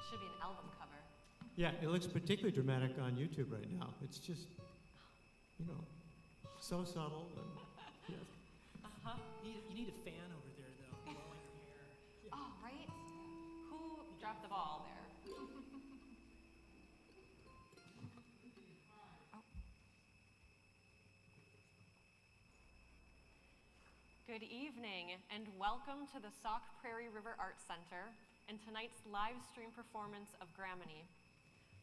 Should be an album cover. Yeah, it looks particularly dramatic on YouTube right now. It's just, so subtle. And, yeah. Uh-huh. You need a fan over there, though, blowing your hair. Yeah. Oh, right? Who dropped the ball there? Good evening, and welcome to the Sauk-Prairie River Arts Center and tonight's live stream performance of GRAMINY.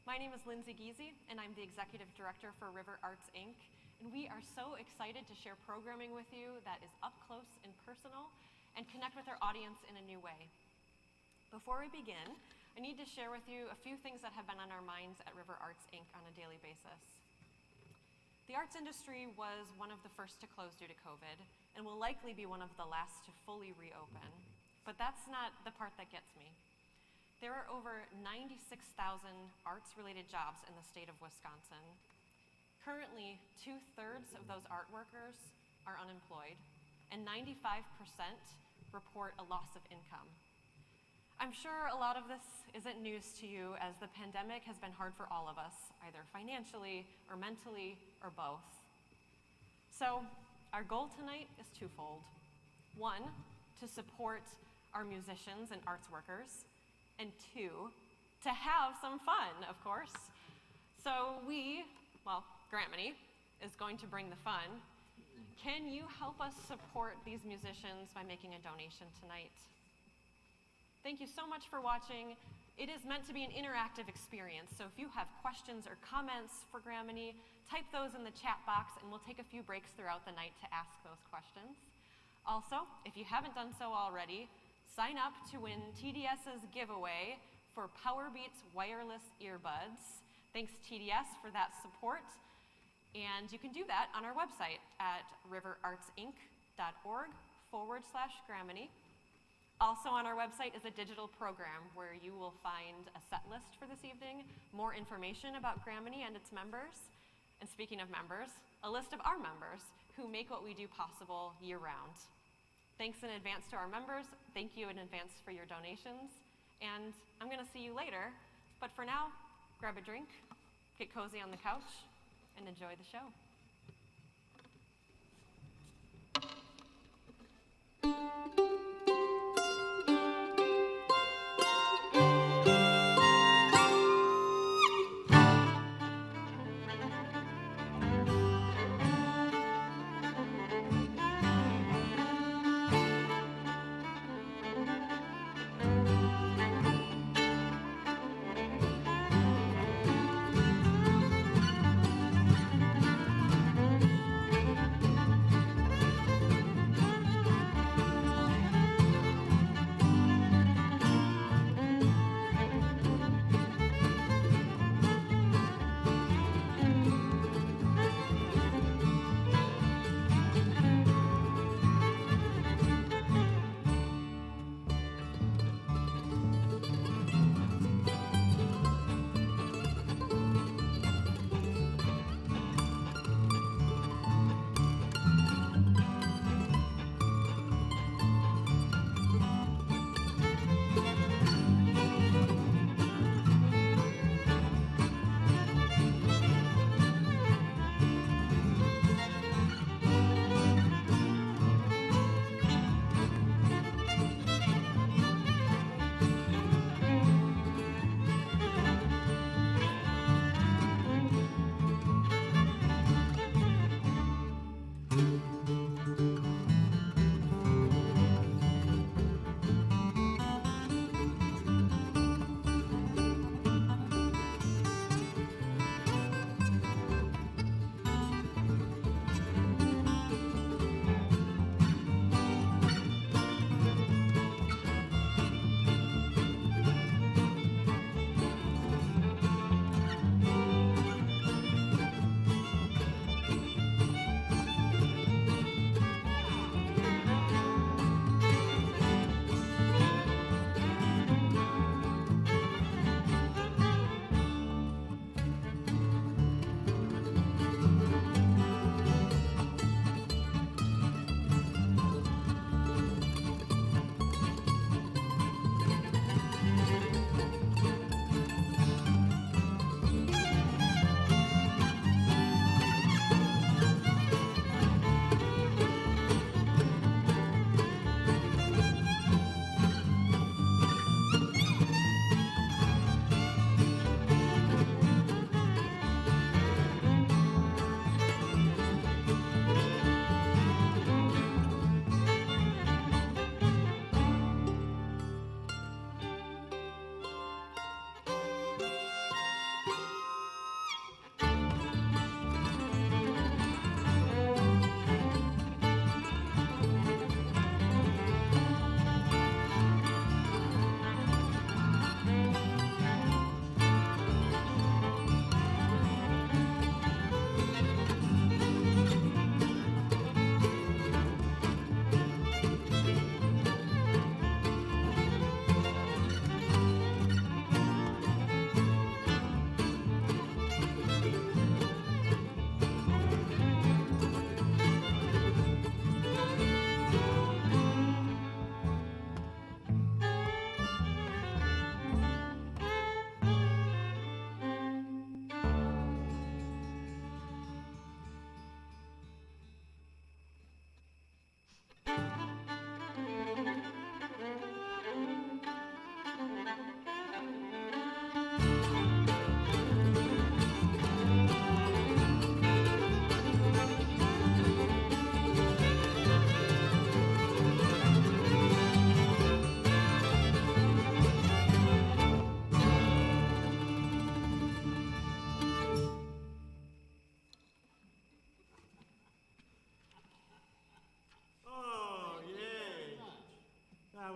My name is Lindsay Giese, and I'm the Executive Director for River Arts, Inc., and we are so excited to share programming with you that is up close and personal and connect with our audience in a new way. Before we begin, I need to share with you a few things that have been on our minds at River Arts, Inc. on a daily basis. The arts industry was one of the first to close due to COVID and will likely be one of the last to fully reopen. But that's not the part that gets me. There are over 96,000 arts-related jobs in the state of Wisconsin. Currently, 2/3 of those art workers are unemployed, and 95% report a loss of income. I'm sure a lot of this isn't news to you, as the pandemic has been hard for all of us, either financially or mentally or both. So our goal tonight is twofold. One, to support our musicians and arts workers, and two, to have some fun, of course. So GRAMINY is going to bring the fun. Can you help us support these musicians by making a donation tonight? Thank you so much for watching. It is meant to be an interactive experience, so if you have questions or comments for GRAMINY, type those in the chat box and we'll take a few breaks throughout the night to ask those questions. Also, if you haven't done so already, sign up to win TDS's giveaway for PowerBeats wireless earbuds. Thanks TDS for that support. And you can do that on our website at riverartsinc.org/GRAMINY. Also on our website is a digital program where you will find a set list for this evening, more information about GRAMINY and its members, and speaking of members, a list of our members who make what we do possible year-round. Thanks in advance to our members. Thank you in advance for your donations. And I'm going to see you later, but for now, grab a drink, get cozy on the couch, and enjoy the show.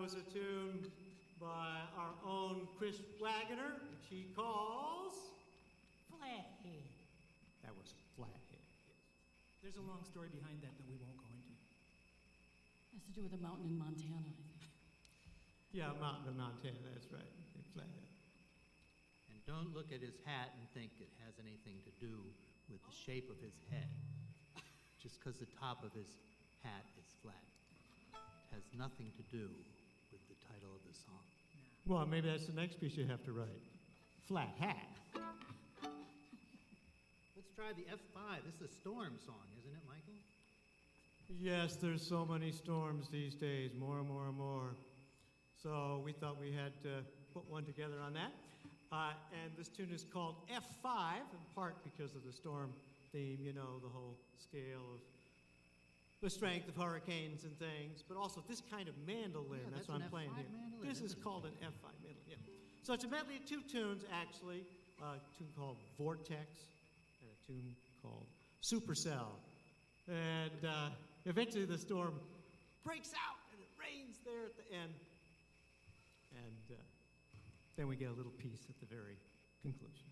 was a tune by our own Chris Wagoner, which he calls Flathead. That was Flathead. Yes. There's a long story behind that we won't go into. Has to do with a mountain in Montana, I think. Yeah, Mountain of Montana. That's right. Flathead. And don't look at his hat and think it has anything to do with the shape of his head. Just because the top of his hat is flat. It has nothing to do with the title of the song. Well, maybe that's the next piece you have to write. Flat hat. Let's try the F5. This is a storm song, isn't it, Michael? Yes, there's so many storms these days, more and more and more. So we thought we had to put one together on that. And this tune is called F5, in part because of the storm theme, you know, the whole scale of the strength of hurricanes and things, but also this kind of mandolin. Yeah, that's that's what an I'm playing F5 here. mandolin, This is isn't it? called an F5 mandolin, yeah. So it's a medley of two tunes, actually. A tune called Vortex and a tune called Supercell. And eventually the storm breaks out and it rains there at the end. And then we get a little piece at the very conclusion.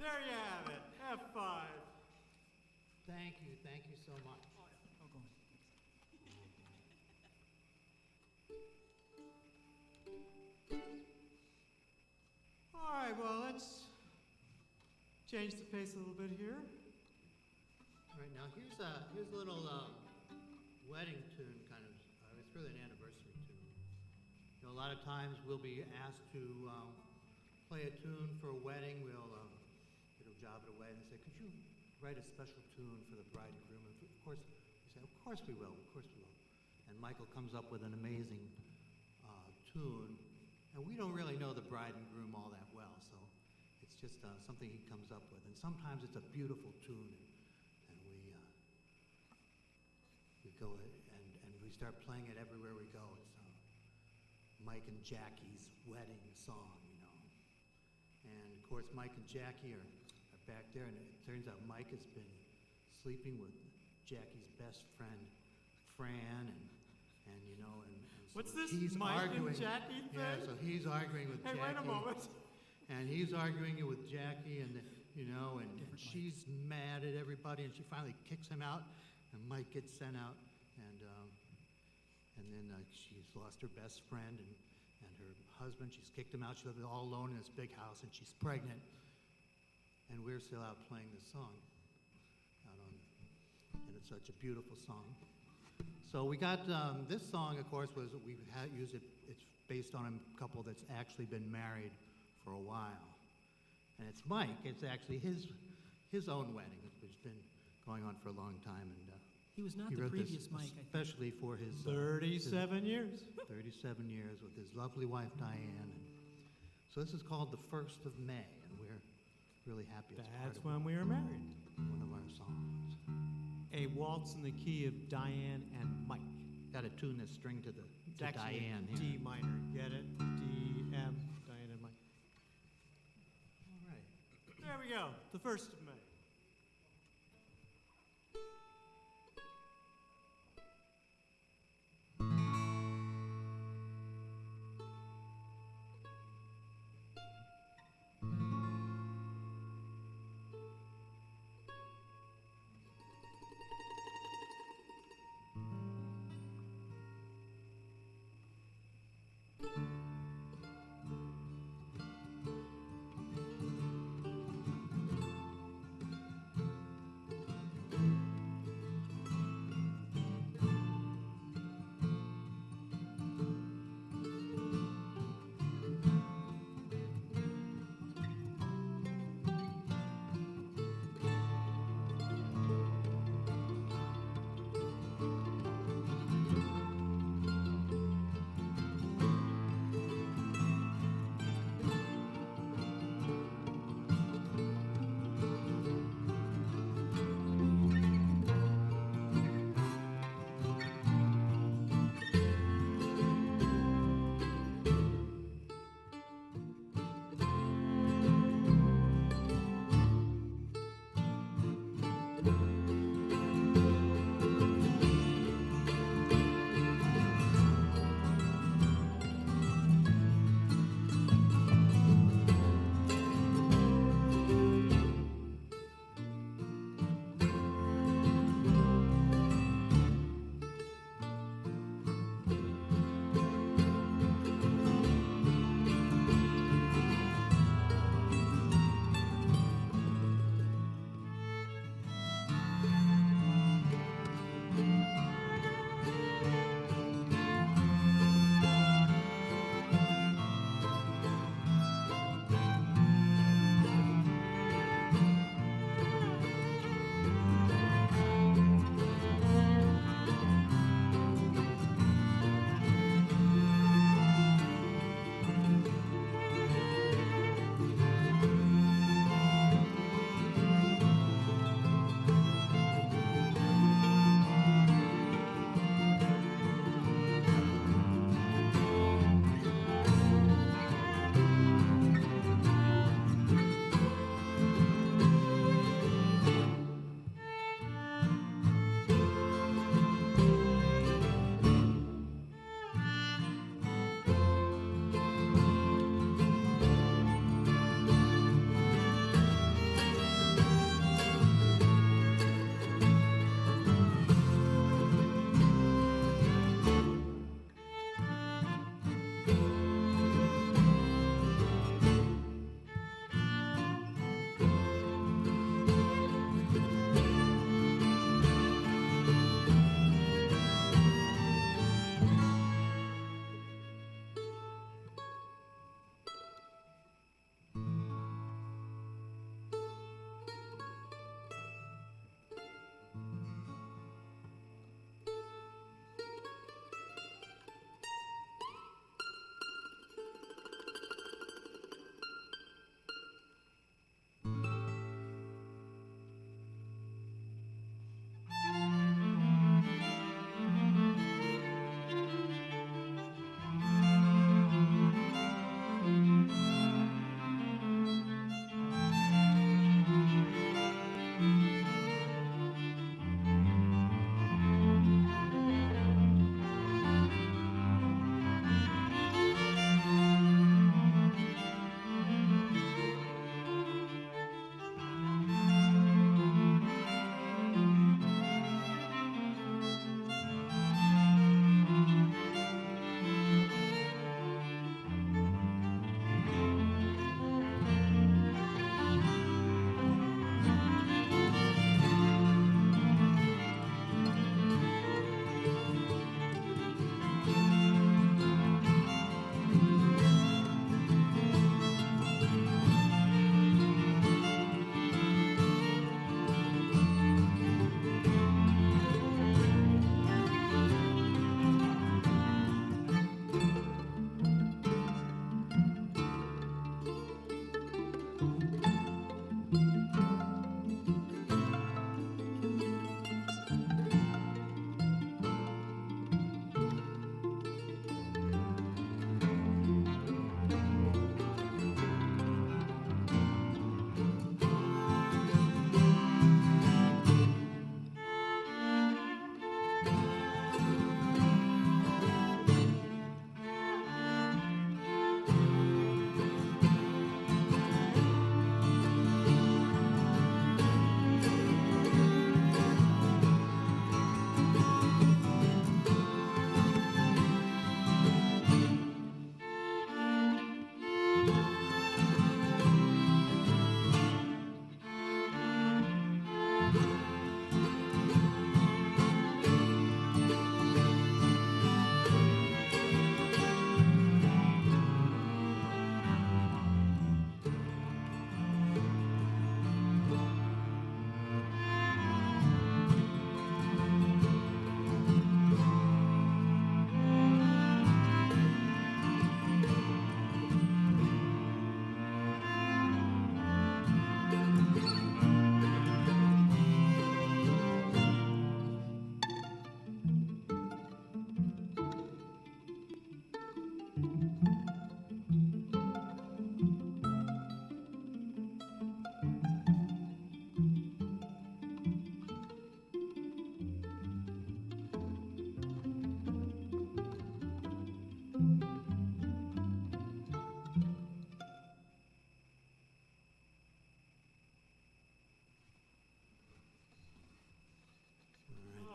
There you have it, F5. Thank you so much. Oh, go on. All right, well, let's change the pace a little bit here. All right, now here's a little wedding tune, kind of. It's really an anniversary tune. You know, a lot of times we'll be asked to play a tune for a wedding. We'll get a job at a wedding and say, could you write a special tune for the bride and groom? And of course, we say, of course we will, of course we will. And Michael comes up with an amazing tune, and we don't really know the bride and groom all that well, so it's just something he comes up with. And sometimes it's a beautiful tune, and we go and we start playing it everywhere we go. It's Mike and Jackie's wedding song, you know. And of course, Mike and Jackie are back there, and it turns out Mike has been sleeping with Jackie's best friend, Fran, and you know, and so What's this he's Mike arguing. and Jackie thing? Yeah, so he's arguing with Hey, Jackie. wait a moment. And he's arguing with Jackie, and you know, and she's mad at everybody, and she finally kicks him out, and Mike gets sent out, and then she's lost her best friend and her husband. She's kicked him out. She lives all alone in this big house, and she's pregnant, and we're still out playing this song, and it's such a beautiful song. So we got this song, of course, we used it. It's based on a couple that's actually been married for a while, and it's Mike. It's actually his own wedding, which has been going on for a long time, and He was not he the wrote previous this Mike, I think. especially for his 37 years. 37 years with his lovely wife Diane. And so this is called "The First of May," and we're really happy. It's That's part when we were married. of one of our songs. A waltz in the key of Diane and Mike. Got to tune this string to It's actually Diane. D here. minor. Get it? D, M, Diane and Mike. All right. There we go. The 1st of May.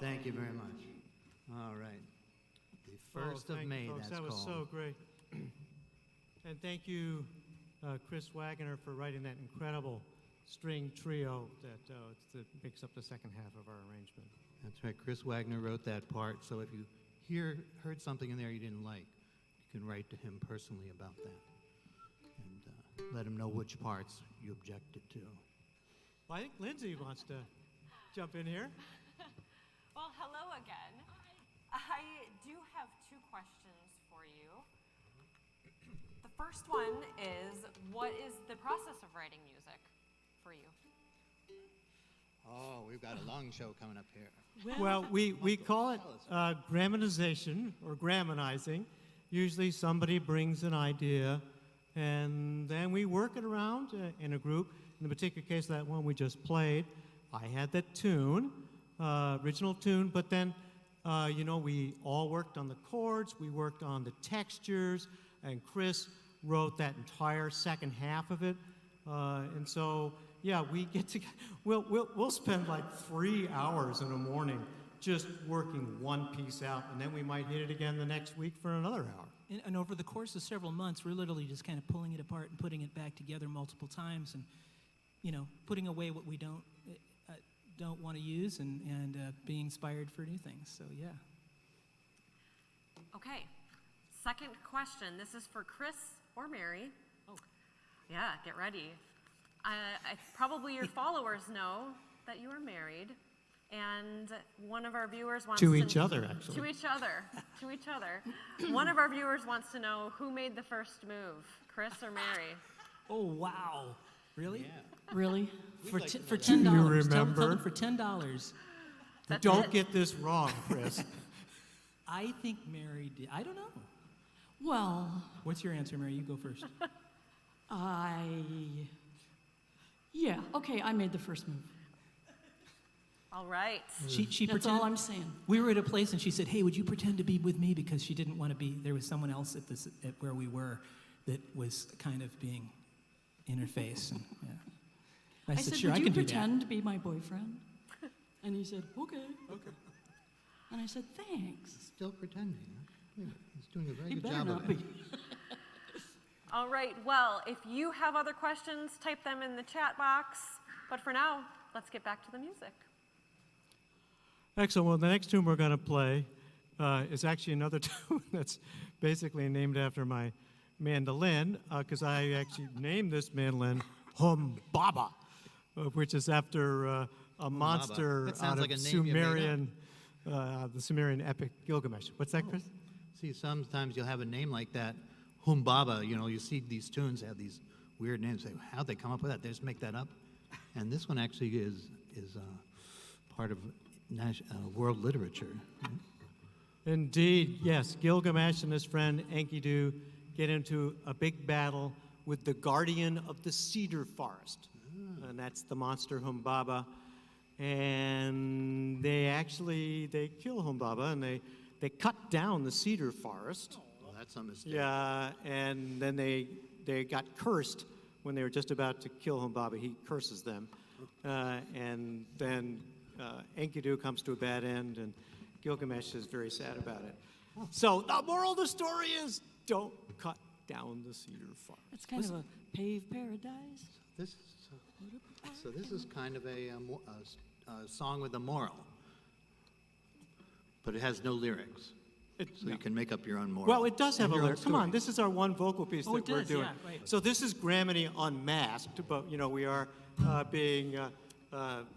Thank you very much. All right. The 1st of thank you, May, folks. that's That was called. so great. And thank you, Chris Wagner, for writing that incredible string trio that makes up the second half of our arrangement. That's right. Chris Wagner wrote that part. So if you heard something in there you didn't like, you can write to him personally about that and let him know which parts you objected to. Well, I think Lindsay wants to jump in here. Well, hello again. I do have 2 questions for you. The first one is, what is the process of writing music for you? Oh, we've got a long show coming up here. Well, we call it graminization or graminizing. Usually somebody brings an idea, and then we work it around in a group. In the particular case of that one we just played, I had that tune, original tune, but then, we all worked on the chords, we worked on the textures, and Chris wrote that entire second half of it. And so, yeah, we get to, we'll spend like 3 hours in the morning just working one piece out, and then we might hit it again the next week for another hour. And over the course of several months, we're literally just kind of pulling it apart and putting it back together multiple times, and putting away what we don't want to use, and being inspired for new things. So yeah. Okay. Second question. This is for Chris or Mary. Oh. Yeah, get ready. Probably your followers know that you are married, and one of our viewers wants To each other, actually. To each other. To each other. One of our viewers wants to know who made the first move, Chris or Mary? Oh wow! Really? Yeah. Really? For like to know for that. $10. Do you Tell remember? them for $10. That's Don't it? get this wrong, Chris. I think Mary did. I don't know. Well, What's your answer, Mary? You go first. yeah, okay, I made the first move. All right. She That's pretended. all I'm saying. We were at a place and she said, "Hey, would you pretend to be with me?" Because she didn't want to be. There was someone else at where we were that was kind of being in her face. And, yeah. I said, "Sure, would I you can do pretend to be my boyfriend? And he said, okay. Okay. And I said, thanks. Still pretending. Huh? Yeah, he's doing a very He good better job not of be. it. All right. Well, if you have other questions, type them in the chat box. But for now, let's get back to the music. Excellent. Well, the next tune we're going to play is actually another tune that's basically named after my mandolin, because I actually named this mandolin Humbaba, which is after a monster That sounds out of like a name you made up. the Sumerian epic Gilgamesh. What's that, Chris? See, sometimes you'll have a name like that, Humbaba. You see these tunes have these weird names. Say, how'd they come up with that? They just make that up. And this one actually is part of world literature. Indeed, yes. Gilgamesh and his friend Enkidu get into a big battle with the guardian of the cedar forest. And that's the monster Humbaba. And they kill Humbaba, and they cut down the cedar forest. Well, that's a mistake. Yeah, and then they got cursed when they were just about to kill Humbaba. He curses them. And then Enkidu comes to a bad end, and Gilgamesh is very sad about it. So the moral of the story is, don't cut down the cedar forest. It's kind of a paved paradise. This is kind of a song with a moral, but it has no lyrics. So you can make up your own moral. Well, it does have and a your own lyric. Come on, story. this is our one vocal piece Oh, that it we're does, doing. yeah, right. So this is Graminy unmasked, but we are being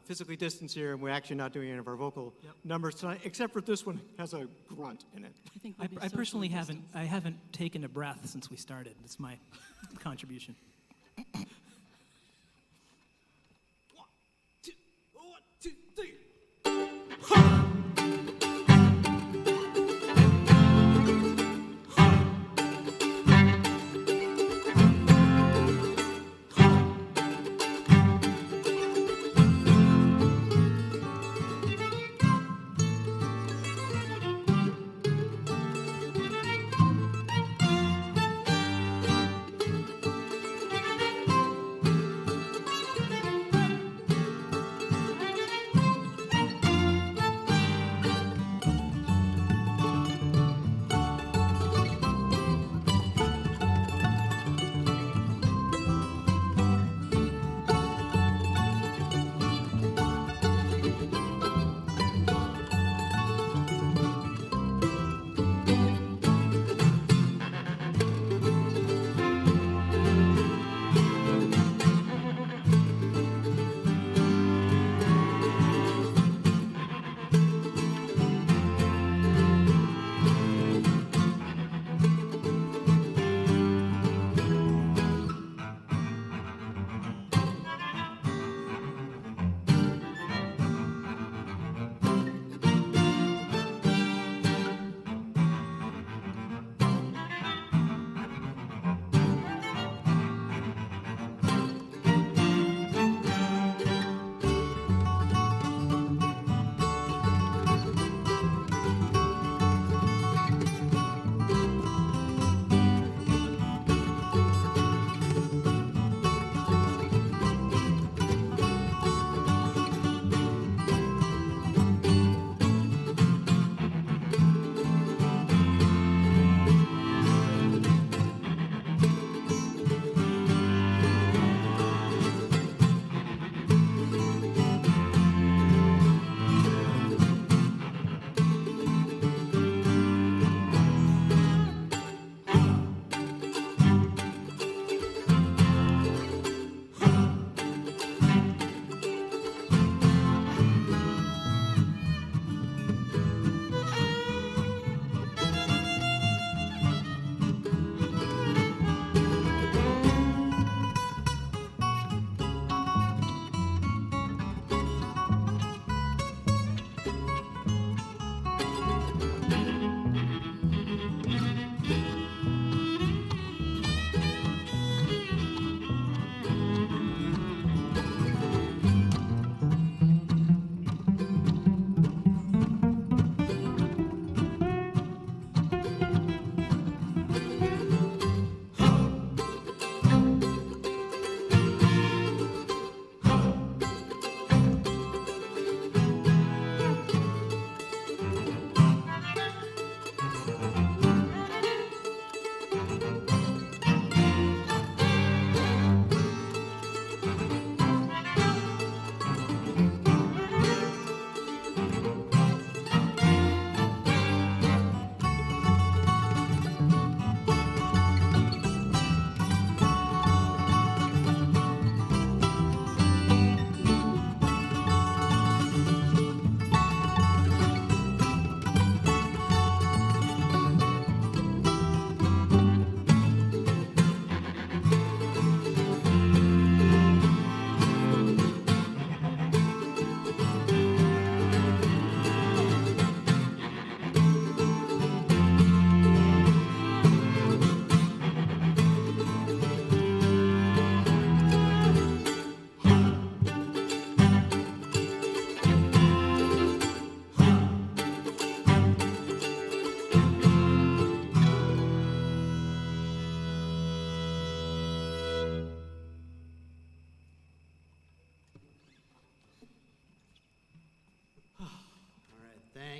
physically distanced here, and we're actually not doing any of our vocal numbers tonight, except for this one has a grunt in it. I think I maybe personally socially haven't taken a breath since we started. That's my contribution. One, two, three.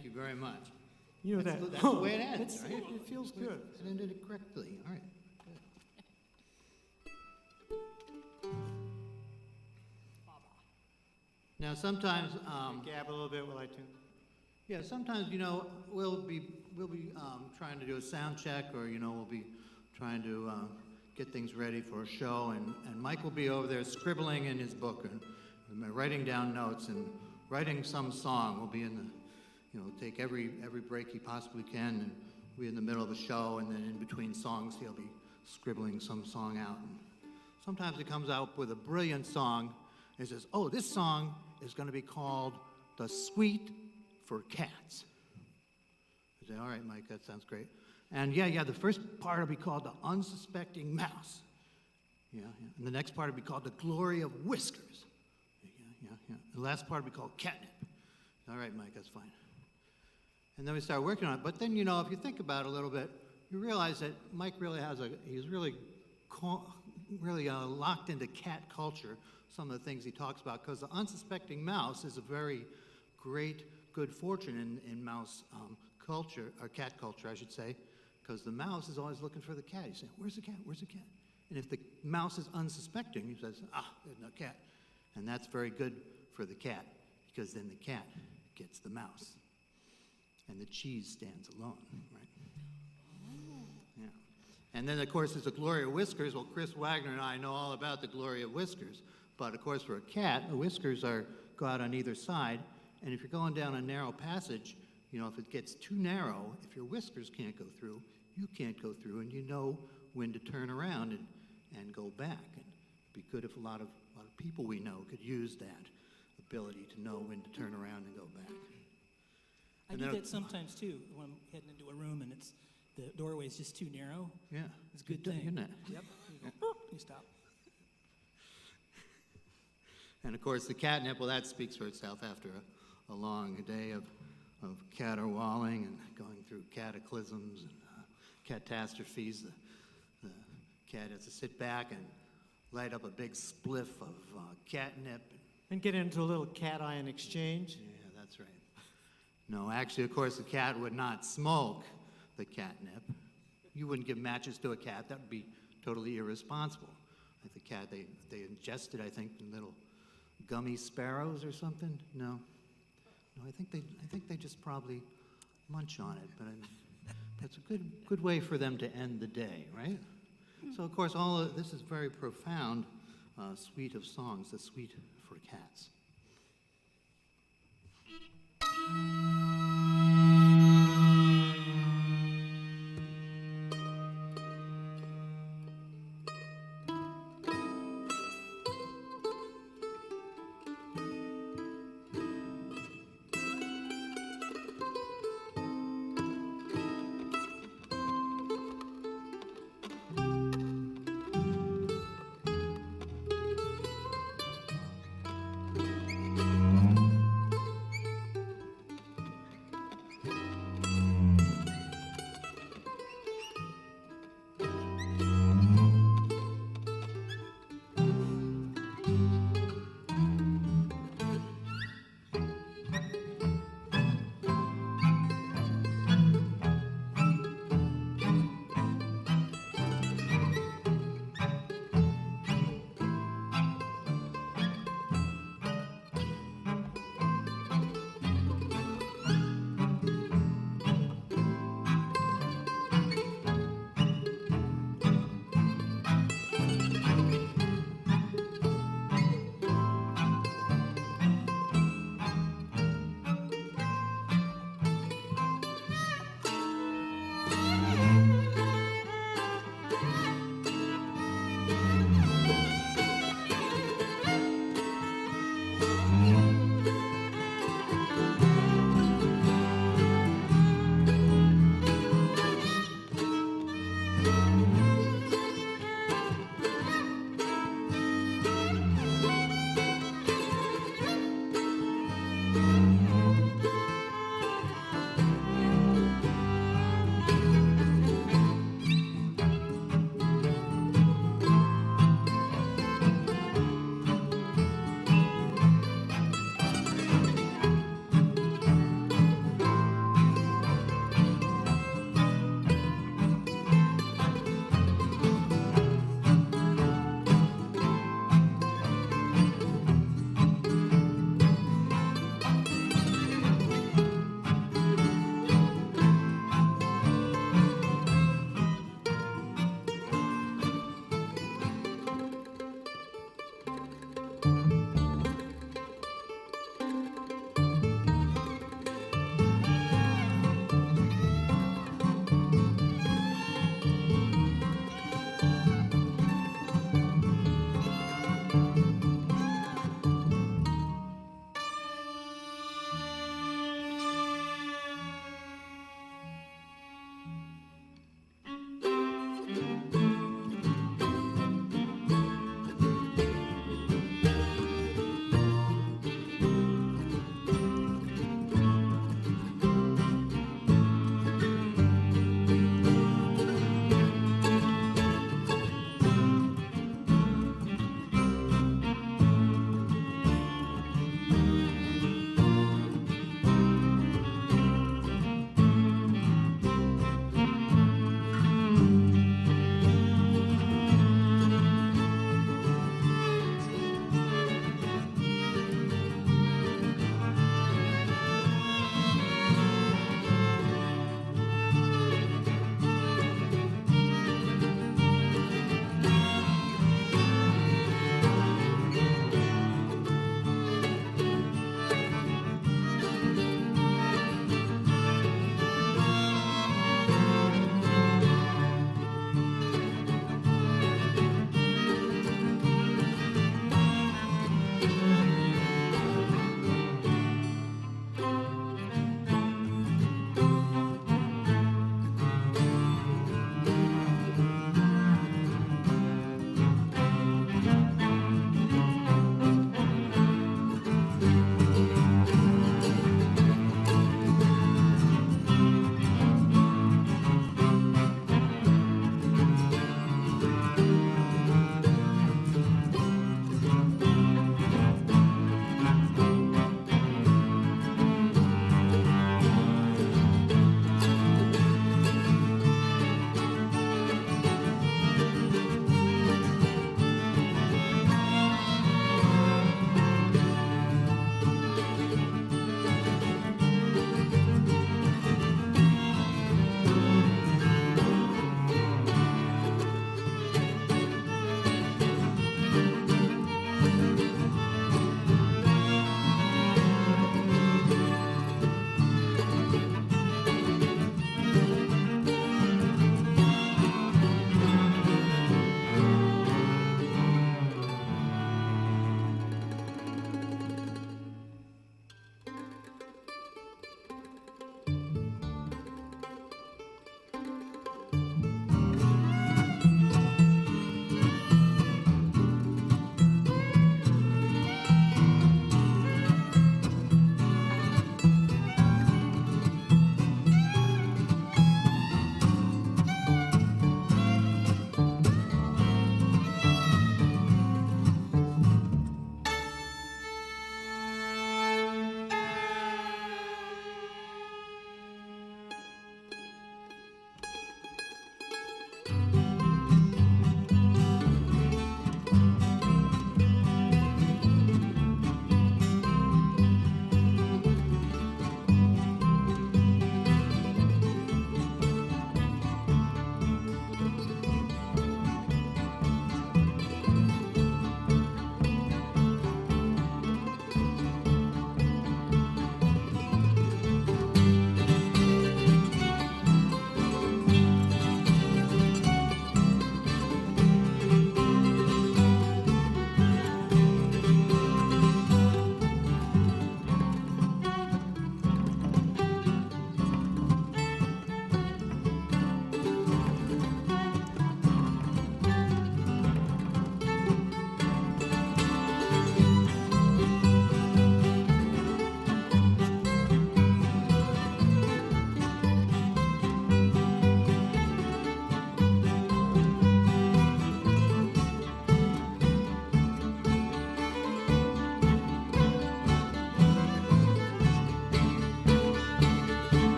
Thank you very much. You know that. That's the way it ends, It's- right? It feels good. It ended it correctly. All right. Good. Now, sometimes, Gab a little bit while I tune. yeah, sometimes, you know, we'll be trying to do a sound check, or, you know, we'll be trying to get things ready for a show, and Mike will be over there scribbling in his book and writing down notes and writing some song. We'll be in the, you know, take every break he possibly can, and we'll be in the middle of a show, and then in between songs he'll be scribbling some song out. And sometimes he comes out with a brilliant song and says, oh, this song is going to be called The Suite for Cats. I say, all right, Mike, that sounds great. And yeah, the first part will be called The Unsuspecting Mouse. Yeah. And the next part will be called The Glory of Whiskers. Yeah. The last part will be called Catnip. All right, Mike, that's fine. And then we start working on it. But then, you know, if you think about it a little bit, you realize that Mike really he's really locked into cat culture, some of the things he talks about, because the unsuspecting mouse is a very great good fortune in mouse culture, or cat culture, I should say, because the mouse is always looking for the cat. He's saying, where's the cat? Where's the cat? And if the mouse is unsuspecting, he says, there's no cat. And that's very good for the cat, because then the cat gets the mouse. And the cheese stands alone, right? Yeah. And then, of course, there's the Glory of Whiskers. Well, Chris Wagner and I know all about the Glory of Whiskers. But, of course, for a cat, the whiskers go out on either side. And if you're going down a narrow passage, you know, if it gets too narrow, if your whiskers can't go through, you can't go through, and you know when to turn around and go back. And it'd be good if a lot of people we know could use that ability to know when to turn around and go back. I do that sometimes too when I'm heading into a room and the doorway is just too narrow. Yeah, It's a good thing. isn't it? Yep. You go, you stop. And of course, the catnip, well, that speaks for itself after a long day of caterwauling and going through cataclysms and catastrophes. The cat has to sit back and light up a big spliff of catnip. And get into a little cat-ion exchange. Yeah, that's right. No, actually, of course, the cat would not smoke the catnip. You wouldn't give matches to a cat. That would be totally irresponsible. Like the cat, they ingested, I think, little gummy sparrows or something. No, I think they just probably munch on it. But that's a good way for them to end the day, right? So, of course, all of this is very profound suite of songs, the Suite for Cats.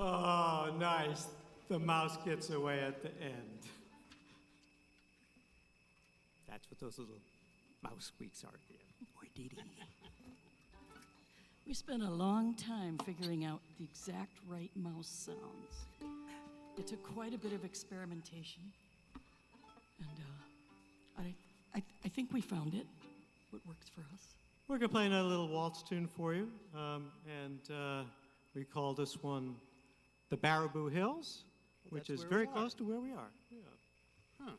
Oh, nice. The mouse gets away at the end. That's what those little mouse squeaks are, dear. Or did he? We spent a long time figuring out the exact right mouse sounds. It took quite a bit of experimentation. And I think we found it, what works for us. We're going to play another little waltz tune for you. We call this one the Baraboo Hills, which That's is where very we are. close to where we are. Yeah. Huh.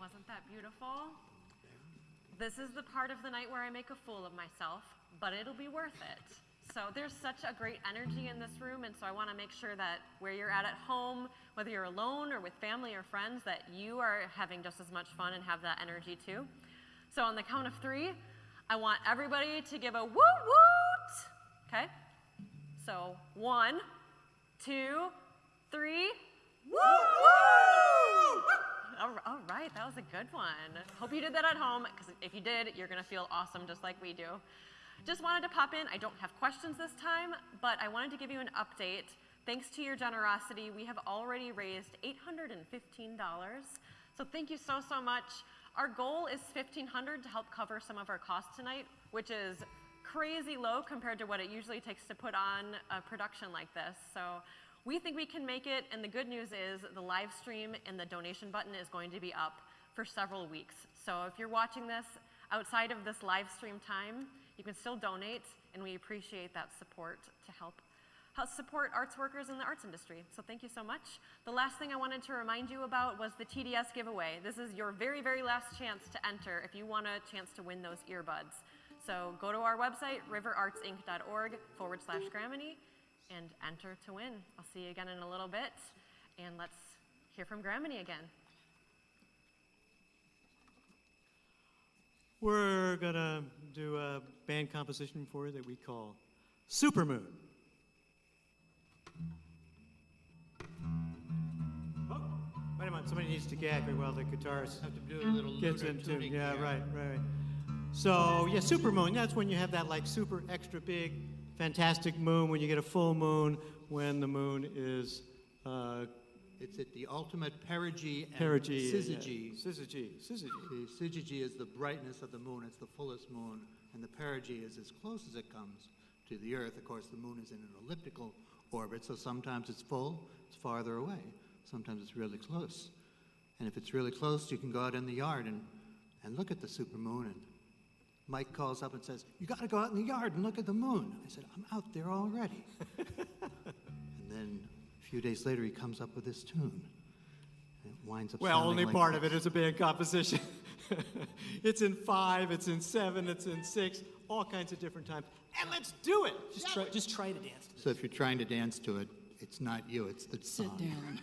Wasn't that beautiful? This is the part of the night where I make a fool of myself, but it'll be worth it. So there's such a great energy in this room, and so I want to make sure that where you're at home, whether you're alone or with family or friends, that you are having just as much fun and have that energy too. So on the count of 3, I want everybody to give a woot woot, okay? So 1, 2, 3, woot woot! All right, that was a good one. Hope you did that at home, because if you did, you're gonna feel awesome just like we do. Just wanted to pop in. I don't have questions this time, but I wanted to give you an update. Thanks to your generosity, we have already raised $815. So thank you so, so much. Our goal is $1,500 to help cover some of our costs tonight, which is crazy low compared to what it usually takes to put on a production like this. So we think we can make it, and the good news is the live stream and the donation button is going to be up for several weeks. So if you're watching this outside of this live stream time, you can still donate, and we appreciate that support to help support arts workers in the arts industry. So thank you so much. The last thing I wanted to remind you about was the TDS giveaway. This is your very, very last chance to enter if you want a chance to win those earbuds. So go to our website, riverartsinc.org/Graminy, and enter to win. I'll see you again in a little bit, and let's hear from Graminy again. We're gonna do a band composition for you that we call Supermoon. Oh, wait a minute, somebody needs to gag me while the guitarist Have to do a little gets lunar into, tuning yeah, here. right. So, yeah, supermoon, that's when you have that like super extra big, fantastic moon, when you get a full moon, when the moon is It's at the ultimate perigee and perigee. syzygy. Syzygy. The syzygy is the brightness of the moon. It's the fullest moon. And the perigee is as close as it comes to the Earth. Of course, the moon is in an elliptical orbit, so sometimes it's full, it's farther away. Sometimes it's really close. And if it's really close, you can go out in the yard and look at the supermoon. And Mike calls up and says, "You got to go out in the yard and look at the moon." I said, "I'm out there already." And then a few days later, he comes up with this tune. And it winds up Well, sounding only like part this. of it is a band composition. It's in 5, it's in 7, it's in 6, all kinds of different times. And let's do it! Just try to dance to this. So if you're trying to dance to it, it's not you, it's the Sit song. down.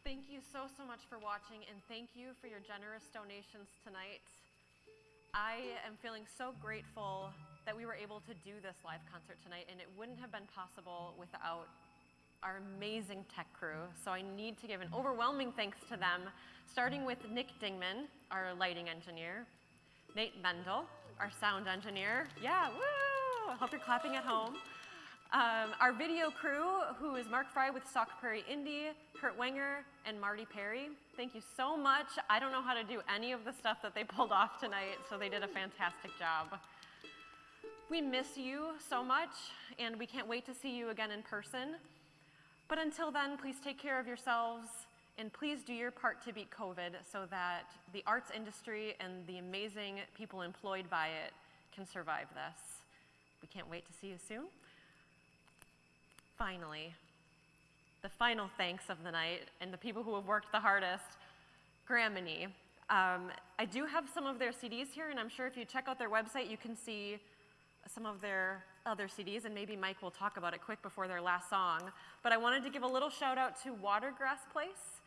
Thank you so much for watching, and thank you for your generous donations tonight. I am feeling so grateful that we were able to do this live concert tonight, and it wouldn't have been possible without our amazing tech crew. So I need to give an overwhelming thanks to them, starting with Nick Dingman, our lighting engineer, Nate Mendel, our sound engineer. Yeah, woo! I hope you're clapping at home. Our video crew, who is Mark Fry with Sauk-Prairie Indie, Kurt Wenger, and Marty Perry. Thank you so much. I don't know how to do any of the stuff that they pulled off tonight, so they did a fantastic job. We miss you so much, and we can't wait to see you again in person. But until then, please take care of yourselves, and please do your part to beat COVID so that the arts industry and the amazing people employed by it can survive this. We can't wait to see you soon. Finally, the final thanks of the night, and the people who have worked the hardest, GRAMINY. I do have some of their CDs here, and I'm sure if you check out their website, you can see some of their other CDs, and maybe Mike will talk about it quick before their last song. But I wanted to give a little shout out to Watergrass Place,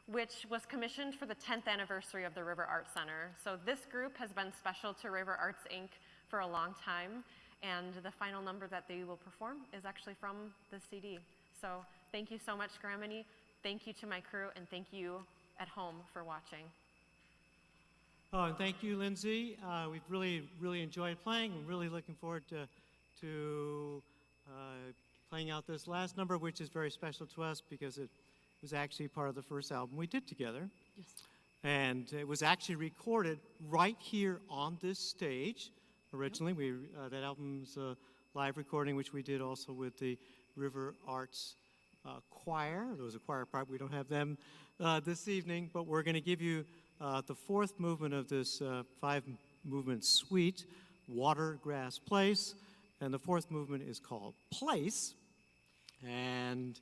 which was commissioned for the 10th anniversary of the River Arts Center. So this group has been special to River Arts Inc. for a long time, and the final number that they will perform is actually from the CD. So thank you so much, GRAMINY. Thank you to my crew, and thank you at home for watching. Oh, and thank you, Lindsay. We've really enjoyed playing. We're really looking forward to playing out this last number, which is very special to us because it was actually part of the first album we did together. Yes. And it was actually recorded right here on this stage. Originally, that album's a live recording, which we did also with the River Arts Choir. There was a choir part. We don't have them this evening, but we're going to give you the fourth movement of this five-movement suite, Watergrass Place, and the fourth movement is called Place. And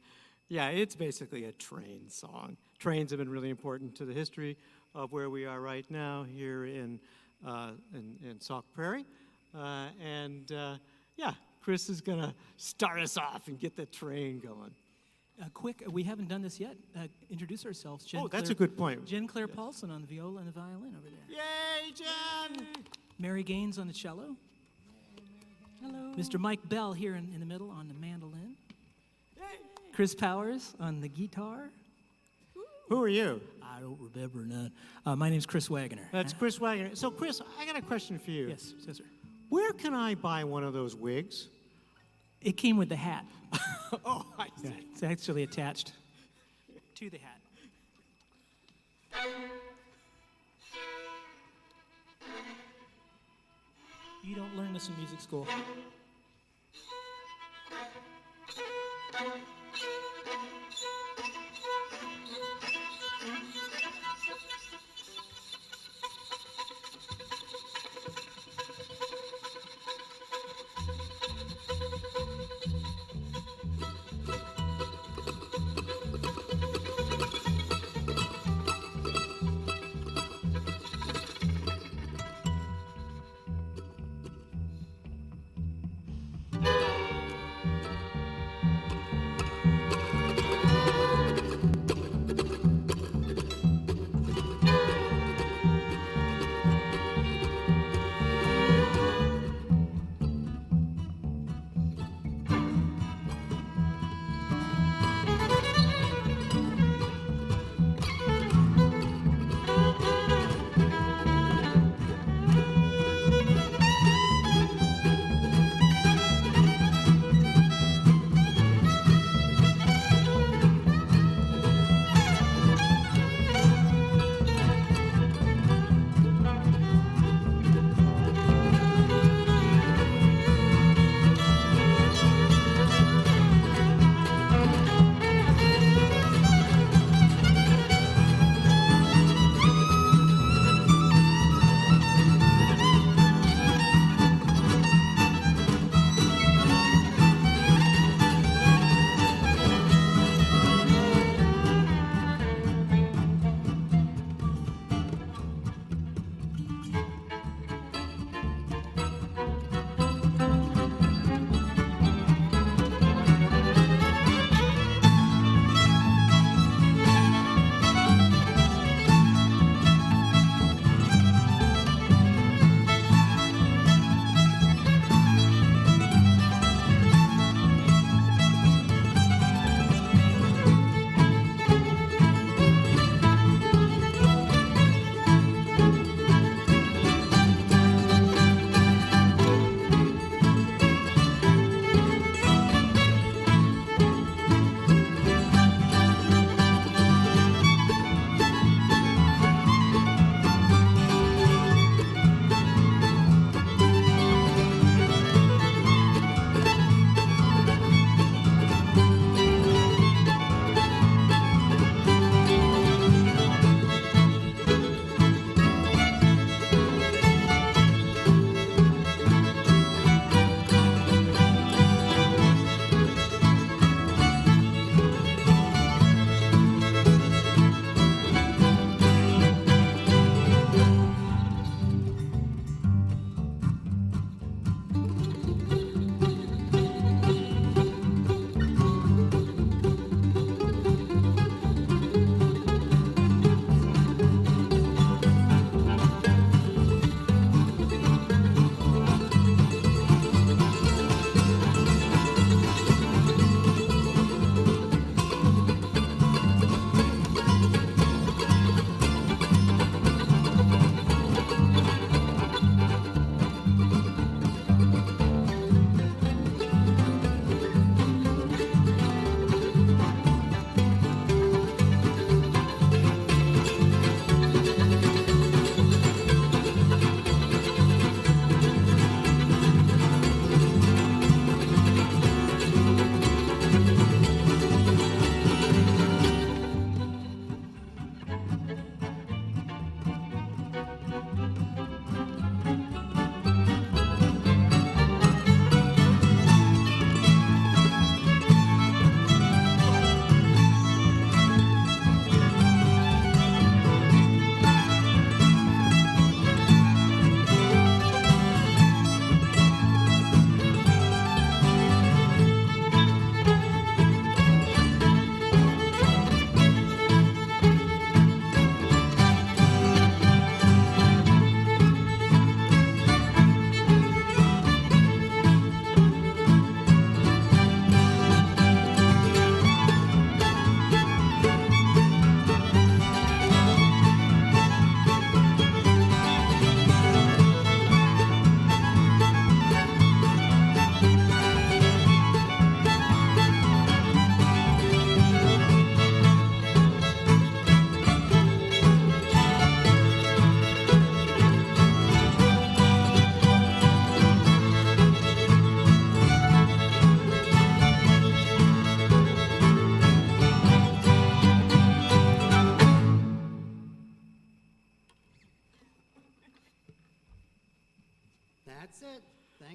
yeah, it's basically a train song. Trains have been really important to the history of where we are right now here in Sauk-Prairie. Yeah, Chris is going to start us off and get the train going. Quick, we haven't done this yet. Introduce ourselves. That's a good point. Jen Claire Paulson on the viola and the violin over there. Yay, Jen! Mary Gaines on the cello. Hello. Mr. Mike Bell here in the middle on the mandolin. Yay. Chris Powers on the guitar. Who are you? I don't remember none. My name's Chris Wagner. That's Chris Wagner. So, Chris, I got a question for you. Yes, sir. Where can I buy one of those wigs? It came with the hat. Oh, I see. Yeah, it's actually attached to the hat. You don't learn this in music school.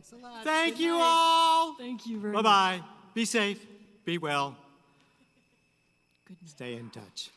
Thanks a lot. Thank Good you night. all. Thank you very much. Bye-bye. Be safe. Be well. Good night. Stay in touch.